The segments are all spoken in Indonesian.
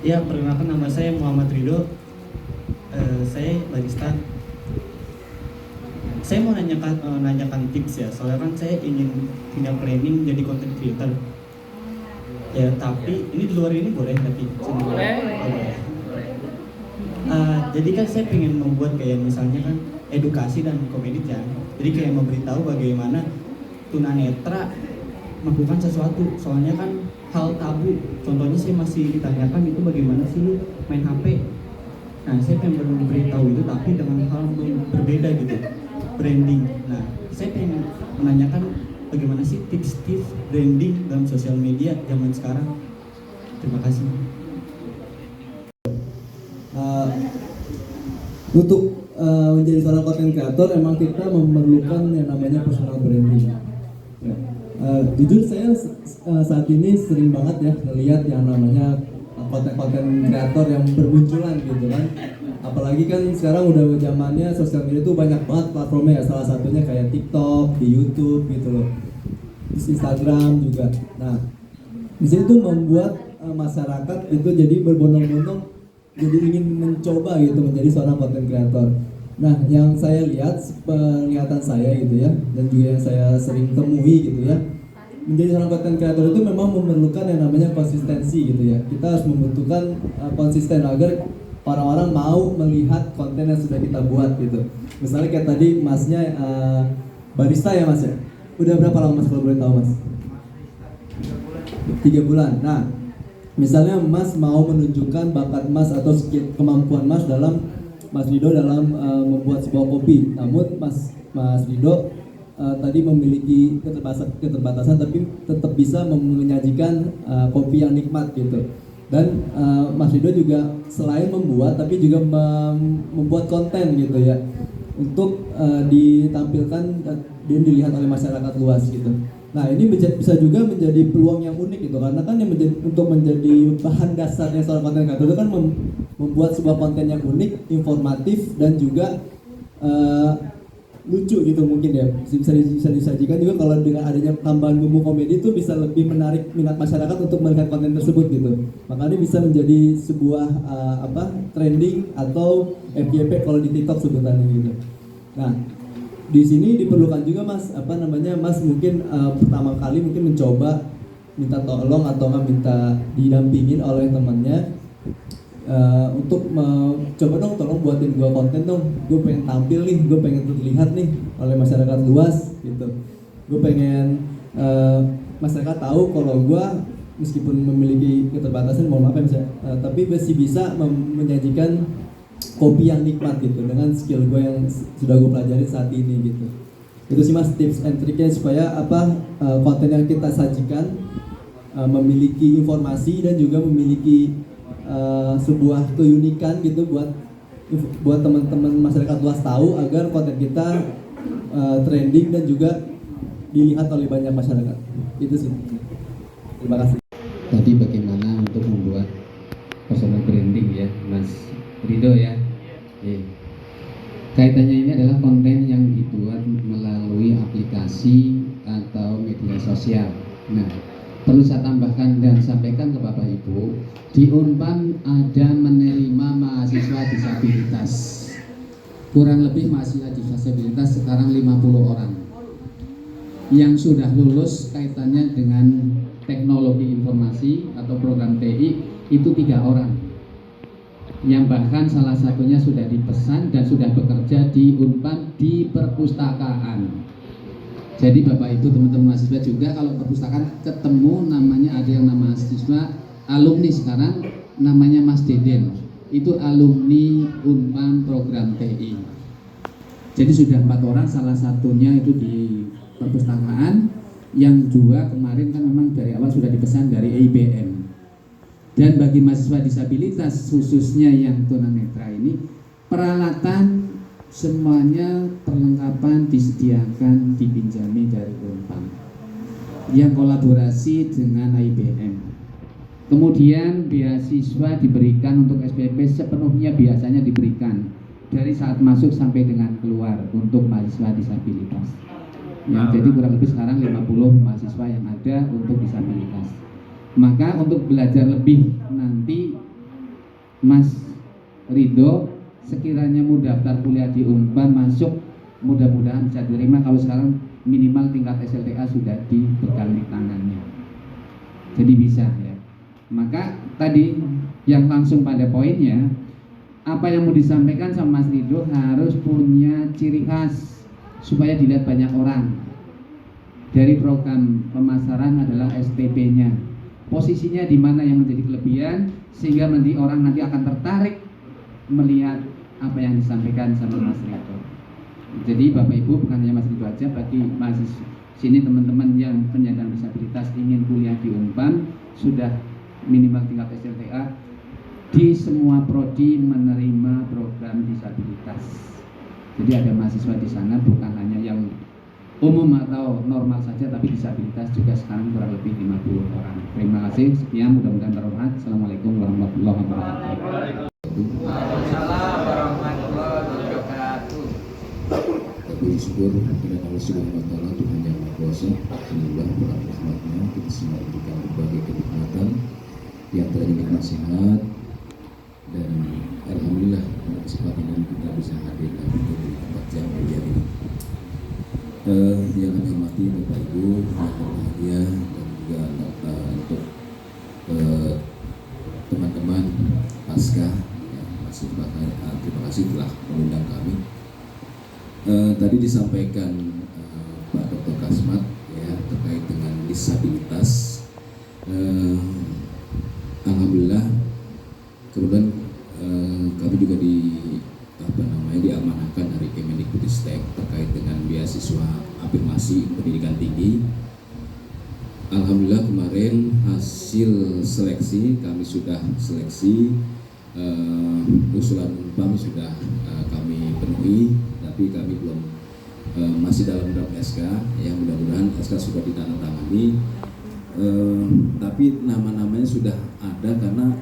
Ya, perkenalkan nama saya Muhammad Ridho. Saya barista. Saya mau nanyakan tips ya, soalnya kan saya ingin punya planning jadi content creator. Ya, tapi ini di luar ini boleh tapi boleh. Jadi kan saya ingin membuat kayak misalnya kan edukasi dan komedi kan. Jadi kayak memberitahu bagaimana tunanetra melakukan sesuatu. Soalnya kan hal tabu. Contohnya saya masih ditanyakan itu bagaimana sih lu main HP. Nah, saya pengen memberitahu itu tapi dengan hal berbeda gitu. Branding. Nah, saya pengen menanyakan bagaimana sih tips-tips branding dalam sosial media zaman sekarang. Terima kasih. Untuk menjadi seorang content creator emang kita memerlukan yang namanya personal branding. Jujur saya saat ini sering banget ya melihat yang namanya konten-konten kreator yang bermunculan gitu kan. Apalagi kan sekarang udah zamannya sosial media tuh banyak banget platformnya ya, salah satunya kayak TikTok, di YouTube gitu loh, di Instagram juga. Nah, di sini tuh membuat masyarakat itu jadi berbondong-bondong, jadi ingin mencoba gitu menjadi seorang content creator. Nah, yang saya lihat, penglihatan saya gitu ya, dan juga yang saya sering temui gitu ya, menjadi seorang content creator itu memang memerlukan yang namanya konsistensi gitu ya. Kita harus membutuhkan konsisten agar orang-orang mau melihat konten yang sudah kita buat gitu. Misalnya kayak tadi masnya barista ya mas ya. Udah berapa lama mas kalau boleh tahu mas? 3 bulan. Nah, misalnya mas mau menunjukkan bakat mas atau kemampuan mas Ridho dalam membuat sebuah kopi. Namun mas Ridho tadi memiliki keterbatasan tapi tetap bisa menyajikan kopi yang nikmat gitu. Dan Mas Ridho juga selain membuat tapi juga membuat konten gitu ya untuk ditampilkan dan dilihat oleh masyarakat luas gitu. Nah, ini bisa juga menjadi peluang yang unik gitu, karena kan untuk menjadi bahan dasarnya seorang konten kreator itu kan membuat sebuah konten yang unik, informatif dan juga lucu gitu mungkin ya, bisa disajikan juga. Kalau dengan adanya tambahan bumbu komedi itu bisa lebih menarik minat masyarakat untuk melihat konten tersebut gitu. Makanya bisa menjadi sebuah trending atau FYP kalau di TikTok sebutannya gitu. Nah, di sini diperlukan juga mas mas mungkin pertama kali mungkin mencoba minta tolong atau nggak minta didampingin oleh temannya untuk coba dong tolong buatin gua konten dong, gue pengen tampil nih, gue pengen terlihat nih oleh masyarakat luas gitu. Gue pengen masyarakat tahu kalau gue meskipun memiliki keterbatasan, mohon maaf ya tapi masih bisa menyajikan kopi yang nikmat gitu dengan skill gue yang sudah gue pelajari saat ini gitu. Itu sih mas tips and triknya supaya konten yang kita sajikan memiliki informasi dan juga memiliki sebuah keunikan gitu buat teman-teman masyarakat luas tahu agar konten kita trending dan juga dilihat oleh banyak masyarakat. Itu sih. Terima kasih. Tadi bagaimana untuk membuat personal branding ya Mas Ridho ya. Kaitannya ini adalah konten yang dibuat melalui aplikasi atau media sosial. Nah, perlu saya tambahkan dan sampaikan ke Bapak Ibu, di Unpad ada menerima mahasiswa disabilitas. Kurang lebih mahasiswa disabilitas sekarang 50 orang. Yang sudah lulus kaitannya dengan teknologi informasi atau program TI itu 3 orang. Yang bahkan salah satunya sudah dipesan dan sudah bekerja di Unpad di perpustakaan. Jadi Bapak Ibu teman-teman mahasiswa juga kalau perpustakaan ketemu namanya ada yang nama mahasiswa alumni sekarang namanya Mas Deden, itu alumni Unpad program TI. Jadi sudah 4 orang, salah satunya itu di perpustakaan, yang 2 kemarin kan memang dari awal sudah dipesan dari IBM. Dan bagi mahasiswa disabilitas khususnya yang tunanetra ini, peralatan semuanya perlengkapan disediakan dipinjami dari Unpad yang kolaborasi dengan IBM. Kemudian beasiswa diberikan untuk SPP sepenuhnya, biasanya diberikan dari saat masuk sampai dengan keluar untuk mahasiswa disabilitas. Ya, jadi kurang lebih sekarang 50 mahasiswa yang ada untuk disabilitas. Maka untuk belajar lebih nanti Mas Ridho sekiranya mau daftar kuliah di Unpad masuk, mudah-mudahan bisa diterima. Kalau sekarang minimal tingkat SLTA sudah dipegang di tangannya, jadi bisa ya. Maka tadi yang langsung pada poinnya, apa yang mau disampaikan sama Mas Ridho harus punya ciri khas supaya dilihat banyak orang. Dari program pemasaran adalah STP-nya, posisinya di mana yang menjadi kelebihan, sehingga nanti orang nanti akan tertarik melihat apa yang disampaikan sama Mas Ridho. Jadi Bapak Ibu, bukan hanya Mas Ridho aja, bagi mahasiswa sini teman-teman yang penyandang disabilitas ingin kuliah di Unpad, sudah minimal tingkat SLTA, di semua prodi menerima program disabilitas. Jadi ada mahasiswa di sana bukan hanya yang umum atau normal saja, tapi disabilitas juga sekarang kurang lebih 50 orang. Terima kasih, sekian, mudah-mudahan bermanfaat. Assalamualaikum warahmatullahi wabarakatuh. Waalaikumsalam warahmatullahi wabarakatuh. Tapi syukur kepada Allah Subhanahu wa taala, Tuhan yang Maha Kuasa. Alhamdulillah berkat rahmatnya kita semua diberikan berbagai kenikmatan, yang terjadi sehat, dan alhamdulillah pada kesempatan ini kita bisa hadir dalam 24 jam kuliah ini. Yang kami hormati Bapak Ibu yang berbahagia, dan juga untuk teman-teman pasca yang masih terima kasih telah mengundang kami. Tadi disampaikan Pak Dr. Kasmat ya terkait dengan disabilitas. Alhamdulillah kemudian kami juga diamanahkan dari Kemendikbudristek terkait dengan beasiswa afirmasi pendidikan tinggi. Alhamdulillah kemarin hasil seleksi kami sudah seleksi, usulan kami sudah kami penuhi, tapi kami belum masih dalam draft SK ya, mudah-mudahan SK sudah ditandatangani, tapi nama-namanya sudah ada karena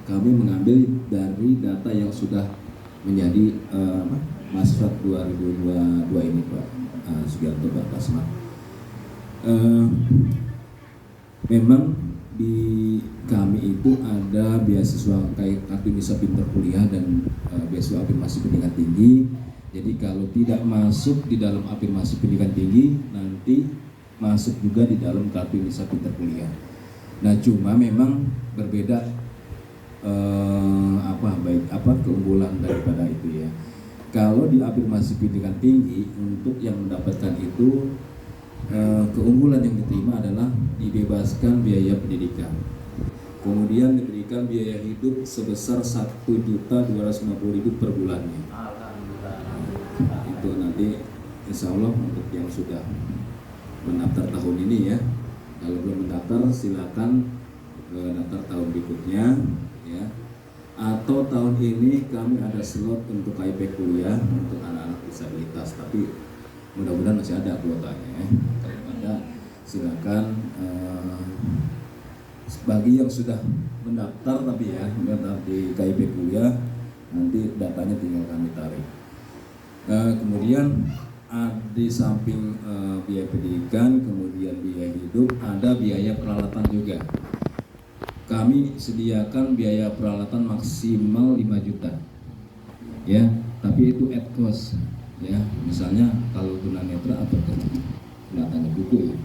kami mengambil dari data yang sudah menjadi Masfat 2022 ini Pak Sugiarto Pak Kasmat. Memang di kami itu ada beasiswa kayak kartu Indonesia Pintar Kuliah dan beasiswa afirmasi pendidikan tinggi. Jadi kalau tidak masuk di dalam afirmasi pendidikan tinggi, nanti masuk juga di dalam kartu Indonesia Pintar Kuliah. Nah cuma memang berbeda keunggulan daripada itu ya. Kalau di afirmasi pendidikan tinggi, untuk yang mendapatkan itu keunggulan yang diterima adalah dibebaskan biaya pendidikan, kemudian diberikan biaya hidup sebesar 1.250.000 per bulannya. Itu nanti insya Allah untuk yang sudah mendaftar tahun ini ya. Kalau belum mendaftar silakan daftar tahun berikutnya ya. Atau tahun ini kami ada slot untuk KIP kuliah untuk anak-anak disabilitas, tapi mudah-mudahan masih ada kuotanya ya. Kalau ada silakan, bagi yang sudah mendaftar tapi ya mendaftar di KIP kuliah, nanti datanya tinggal kami tarik. Kemudian di samping biaya pendidikan, kemudian biaya hidup, ada biaya peralatan juga. Kami sediakan biaya peralatan maksimal 5 juta ya, tapi itu at cost ya. Misalnya kalau tunanetra apa kan datanya buku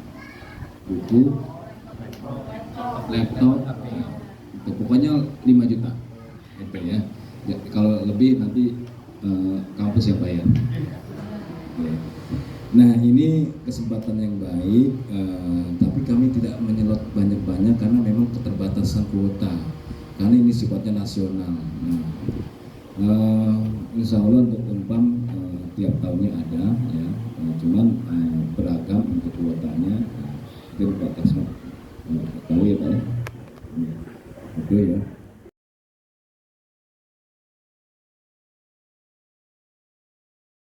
laptop itu pokoknya 5 juta ya. Kalau lebih nanti kampus yang bayar ya. Nah ini kesempatan yang baik, tapi kami tidak menyelot banyak-banyak karena memang keterbatasan kuota, karena ini sifatnya nasional. Insya Allah untuk Unpam tiap tahunnya ada ya, cuman